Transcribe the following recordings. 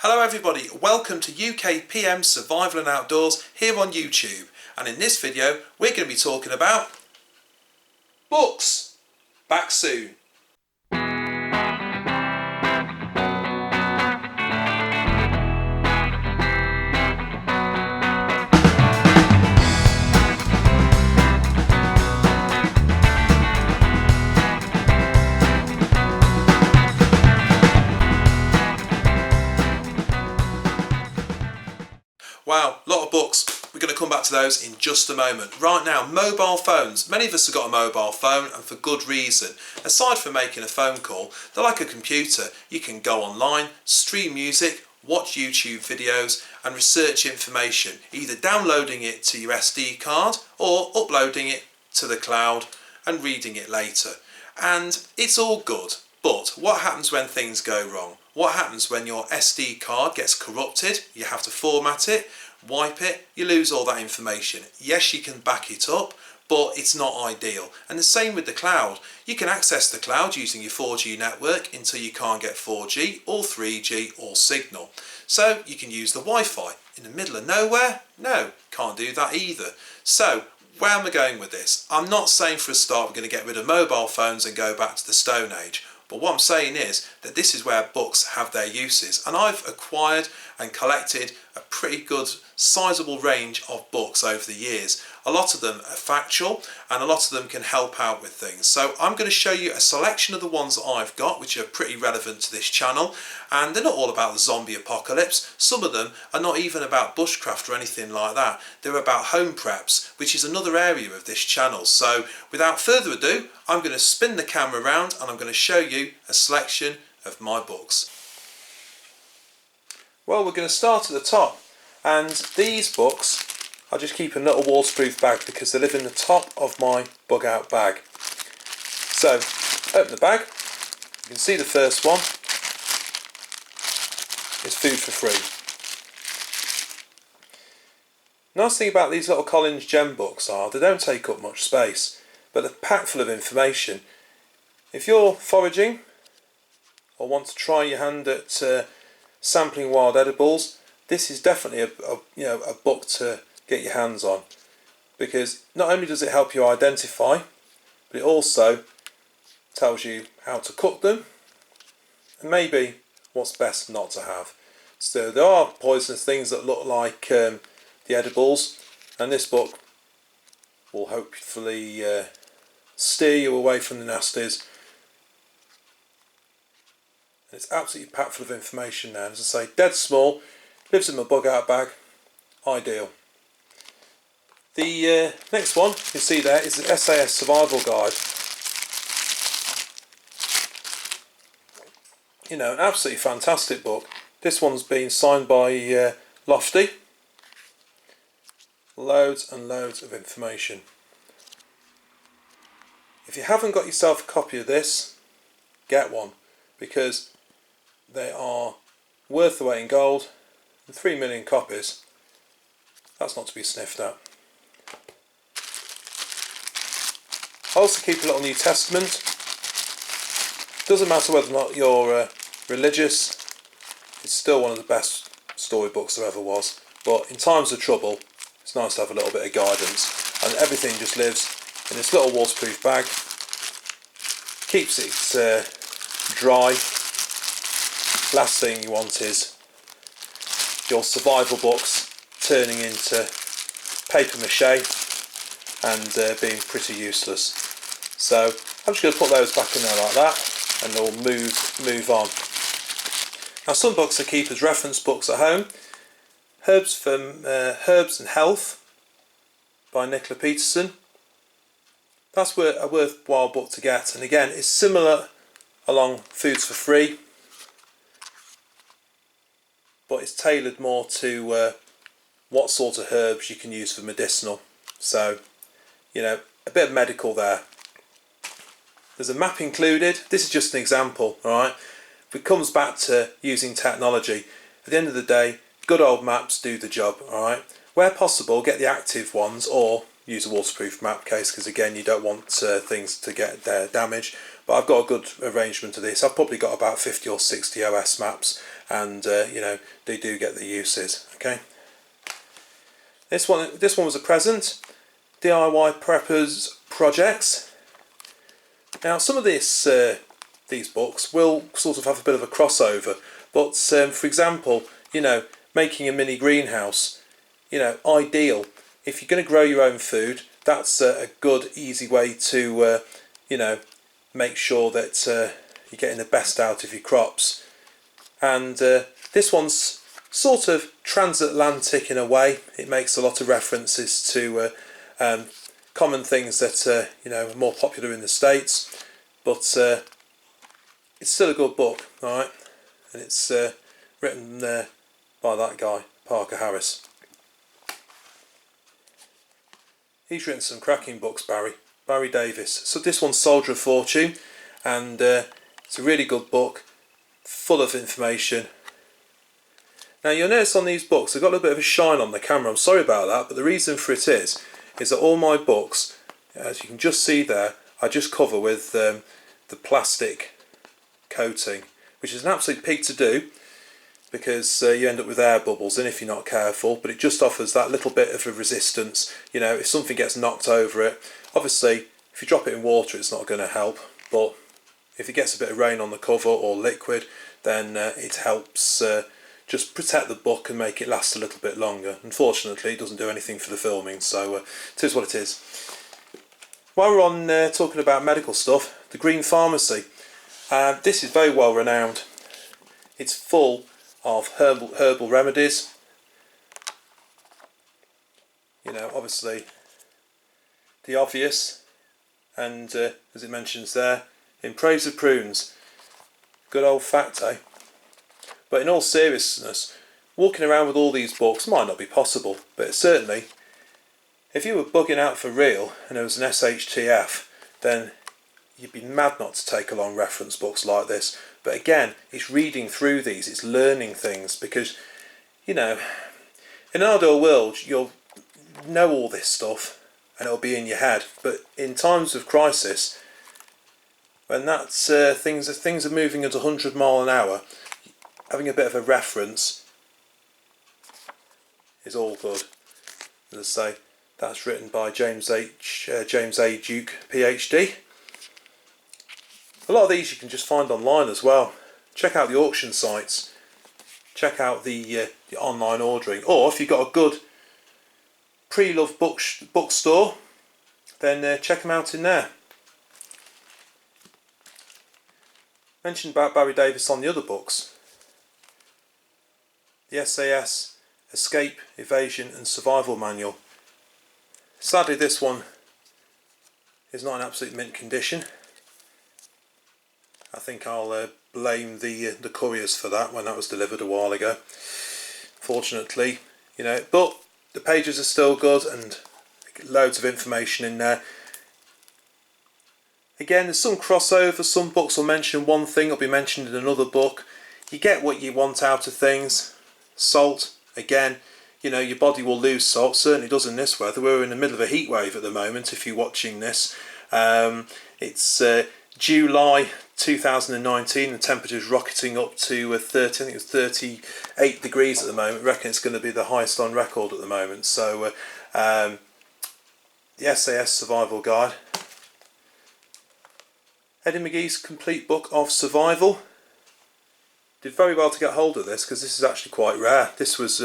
Hello everybody, welcome to UKPM Survival and Outdoors here on YouTube, and in this video we're going to be talking about books. Back soon. Wow, a lot of books. We're going to come back to those in just a moment. Right now, mobile phones. Many of us have got a mobile phone, and for good reason. Aside from making a phone call, they're like a computer. You can go online, stream music, watch YouTube videos and research information, either downloading it to your SD card or uploading it to the cloud and reading it later. And it's all good, but what happens when things go wrong? What happens when your SD card gets corrupted? You have to format it, wipe it, you lose all that information. Yes, you can back it up, but it's not ideal. And the same with the cloud. You can access the cloud using your 4G network until you can't get 4G or 3G or signal. So you can use the Wi-Fi. In the middle of nowhere? No, can't do that either. So where am I going with this? I'm not saying for a start we're going to get rid of mobile phones and go back to the Stone Age. But what I'm saying is that this is where books have their uses, and I've acquired and collected a pretty good sizable range of books over the years. A lot of them are factual and a lot of them can help out with things. So I'm going to show you a selection of the ones that I've got which are pretty relevant to this channel, and they're not all about the zombie apocalypse. Some of them are not even about bushcraft or anything like that. They're about home preps, which is another area of this channel. So without further ado, I'm going to spin the camera around and I'm going to show you a selection of my books. Well, we're going to start at the top, and these books I'll just keep in a little waterproof bag because they live in the top of my bug out bag. So open the bag, you can see the first one is Food for Free. Nice thing about these little Collins Gem books are they don't take up much space, but they're packed full of information. If you're foraging or want to try your hand at sampling wild edibles, this is definitely a book to get your hands on, because not only does it help you identify, but it also tells you how to cook them and maybe what's best not to have. So there are poisonous things that look like the edibles, and this book will hopefully steer you away from the nasties. It's absolutely packed full of information now. As I say, dead small, lives in my bug out bag, ideal. The next one you can see there is the SAS Survival Guide. You know, an absolutely fantastic book. This one's been signed by Lofty. Loads and loads of information. If you haven't got yourself a copy of this, get one, because they are worth the weight in gold, and 3 million copies, that's not to be sniffed at. I also keep a little New Testament. Doesn't matter whether or not you're religious, it's still one of the best storybooks there ever was, but in times of trouble it's nice to have a little bit of guidance, and everything just lives in this little waterproof bag, keeps it dry. Last thing you want is your survival books turning into paper mache and being pretty useless. So I'm just going to put those back in there like that, and we'll move on. Now, some books I keep as reference books at home. Herbs and Health by Nicola Peterson. That's a worthwhile book to get, and again it's similar along Foods for Free, but it's tailored more to what sort of herbs you can use for medicinal. So, you know, a bit of medical there. There's a map included. This is just an example, alright? If it comes back to using technology, at the end of the day, good old maps do the job, alright? Where possible, get the active ones, or use a waterproof map case, because again, you don't want things to get damaged. But I've got a good arrangement of this. I've probably got about 50 or 60 OS maps, and you know, they do get the uses. Okay. This one was a present. DIY Preppers projects. Now some of these books will sort of have a bit of a crossover, but for example, you know, making a mini greenhouse, you know, ideal. If you're going to grow your own food, that's a good, easy way to, you know, make sure that you're getting the best out of your crops. And this one's sort of transatlantic in a way. It makes a lot of references to common things that you know, are more popular in the States, but it's still a good book, all right? And it's written by that guy, Parker Harris. He's written some cracking books, Barry Davies. So this one's Soldier of Fortune, and it's a really good book, full of information. Now you'll notice on these books I've got a little bit of a shine on the camera. I'm sorry about that, but the reason for it is that all my books, as you can just see there, I just cover with the plastic coating, which is an absolute pig to do, because you end up with air bubbles in if you're not careful, but it just offers that little bit of a resistance. You know, if something gets knocked over it, obviously if you drop it in water it's not going to help, but if it gets a bit of rain on the cover or liquid, then it helps just protect the book and make it last a little bit longer. Unfortunately it doesn't do anything for the filming, so it is what it is. While we're on talking about medical stuff, the Green Pharmacy. This is very well renowned. It's full of herbal remedies. You know, obviously the obvious, and as it mentions there, in praise of prunes. Good old fact, eh? But in all seriousness, walking around with all these books might not be possible, but certainly, if you were bugging out for real and there was an SHTF, then you'd be mad not to take along reference books like this. But again, it's reading through these, it's learning things, because, you know, in an ideal world, you'll know all this stuff and it'll be in your head. But in times of crisis, when that's things are moving at 100 miles an hour, having a bit of a reference is all good. As I say, that's written by James A. Duke, Ph.D. A lot of these you can just find online as well. Check out the auction sites. Check out the online ordering. Or if you've got a good pre-loved bookstore, then check them out in there. Mentioned about Barry Davies on the other books. The SAS Escape, Evasion and Survival Manual. Sadly this one is not in absolute mint condition. I think I'll blame the couriers for that when that was delivered a while ago. Fortunately, you know, but the pages are still good and loads of information in there. Again, there's some crossover. Some books will mention one thing, will be mentioned in another book. You get what you want out of things. Salt, again, you know, your body will lose salt. Certainly does in this weather. We're in the middle of a heat wave at the moment. If you're watching this, it's July 2019. The temperature's rocketing up to 30. I think it's 38 degrees at the moment. I reckon it's going to be the highest on record at the moment. So the SAS Survival Guide. Eddie McGee's complete book of survival. Did very well to get hold of this because this is actually quite rare. This was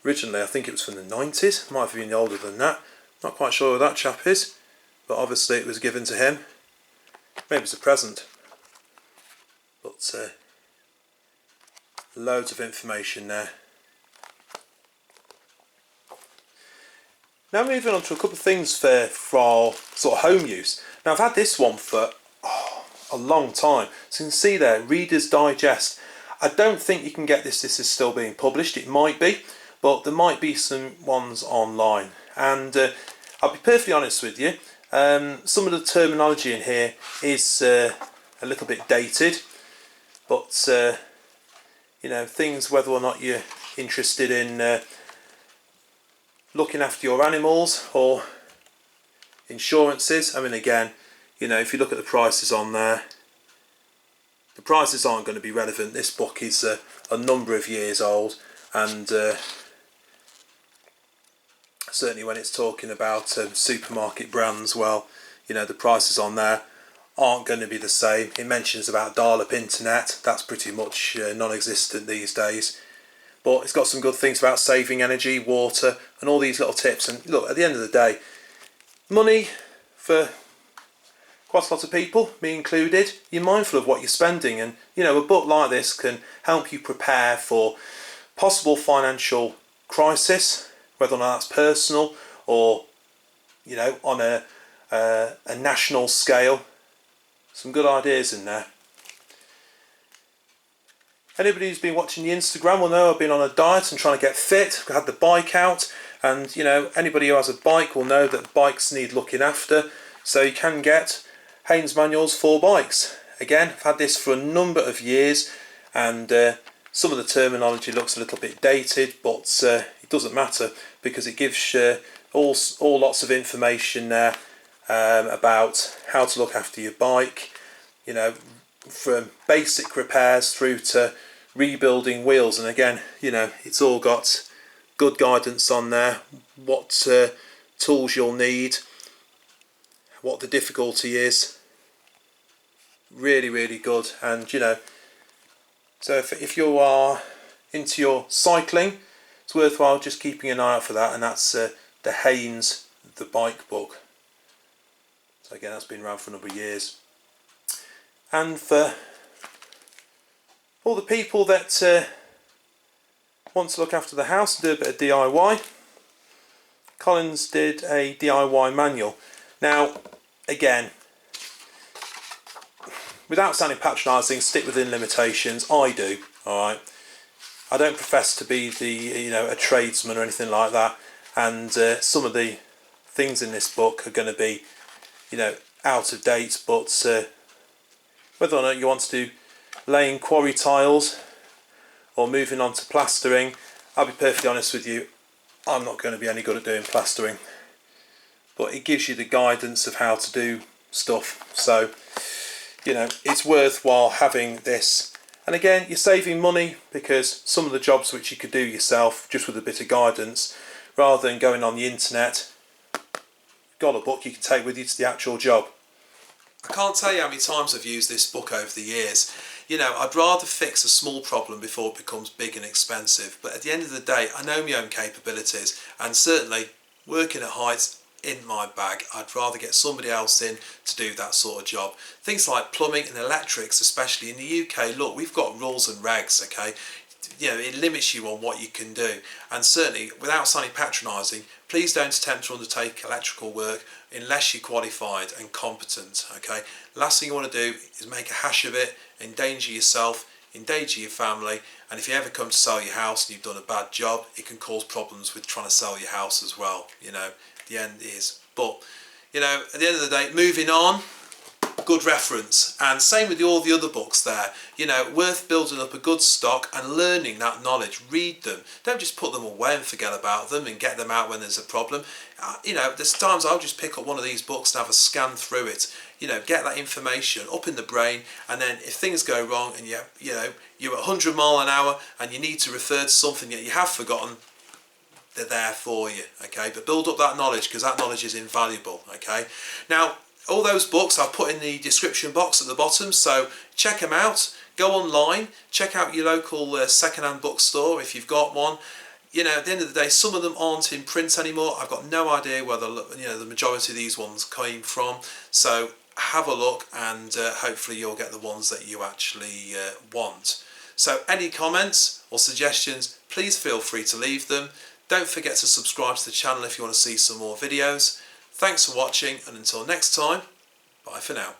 originally, I think it was from the 90s, might have been older than that. Not quite sure who that chap is, but obviously it was given to him. Maybe it's a present. But loads of information there. Now moving on to a couple of things for sort of home use. Now I've had this one for a long time. So you can see there, Reader's Digest. I don't think you can get this is still being published. It might be, but there might be some ones online. And I'll be perfectly honest with you, some of the terminology in here is a little bit dated, but you know, things whether or not you're interested in looking after your animals or insurances. I mean, again, you know, if you look at the prices on there, the prices aren't going to be relevant. This book is a number of years old, and certainly when it's talking about supermarket brands, well, you know, the prices on there aren't going to be the same. It mentions about dial-up internet. That's pretty much non-existent these days. But it's got some good things about saving energy, water, and all these little tips. And look, at the end of the day, money for quite a lot of people, me included, you're mindful of what you're spending. And, you know, a book like this can help you prepare for possible financial crisis, whether or not that's personal or, you know, on a national scale. Some good ideas in there. Anybody who's been watching the Instagram will know I've been on a diet and trying to get fit. I had the bike out, and you know, anybody who has a bike will know that bikes need looking after. So you can get Haynes manuals for bikes. Again, I've had this for a number of years, and some of the terminology looks a little bit dated, but it doesn't matter because it gives all lots of information there. About how to look after your bike, you know, from basic repairs through to rebuilding wheels. And again, you know, it's all got good guidance on there, what tools you'll need, what the difficulty is. Really, really good. And you know, so if you are into your cycling, it's worthwhile just keeping an eye out for that. And that's the Haynes, the bike book. So again, that's been around for a number of years. And for all the people that want to look after the house and do a bit of DIY, Collins did a DIY manual. Now, again, without sounding patronising, stick within limitations. I do, alright. I don't profess to be a tradesman or anything like that. And some of the things in this book are going to be, you know, out of date, but whether or not you want to do laying quarry tiles or moving on to plastering, I'll be perfectly honest with you, I'm not going to be any good at doing plastering, but it gives you the guidance of how to do stuff. So, you know, it's worthwhile having this. And again, you're saving money because some of the jobs which you could do yourself just with a bit of guidance, rather than going on the internet, got a book you can take with you to the actual job. I can't tell you how many times I've used this book over the years. You know, I'd rather fix a small problem before it becomes big and expensive, but at the end of the day, I know my own capabilities, and certainly working at heights in my bag. I'd rather get somebody else in to do that sort of job. Things like plumbing and electrics, especially in the UK, look, we've got rules and regs, okay? You know, it limits you on what you can do, and certainly, without sounding patronising, please don't attempt to undertake electrical work unless you're qualified and competent, okay? Last thing you want to do is make a hash of it, endanger yourself, endanger your family, and if you ever come to sell your house and you've done a bad job, it can cause problems with trying to sell your house as well, you know, the end is. But, you know, at the end of the day, moving on, good reference, and same with all the other books there, you know, worth building up a good stock and learning that knowledge. Read them, don't just put them away and forget about them and get them out when there's a problem. You know, there's times I'll just pick up one of these books and have a scan through it, you know, get that information up in the brain, and then if things go wrong and you're at 100 mile an hour and you need to refer to something that you have forgotten, they're there for you, okay? But build up that knowledge, because that knowledge is invaluable, okay? Now, all those books I've put in the description box at the bottom, so check them out. Go online, check out your local second-hand bookstore if you've got one. You know, at the end of the day, some of them aren't in print anymore. I've got no idea where the majority of these ones came from. So have a look, and hopefully you'll get the ones that you actually want. So any comments or suggestions, please feel free to leave them. Don't forget to subscribe to the channel if you want to see some more videos. Thanks for watching, and until next time, bye for now.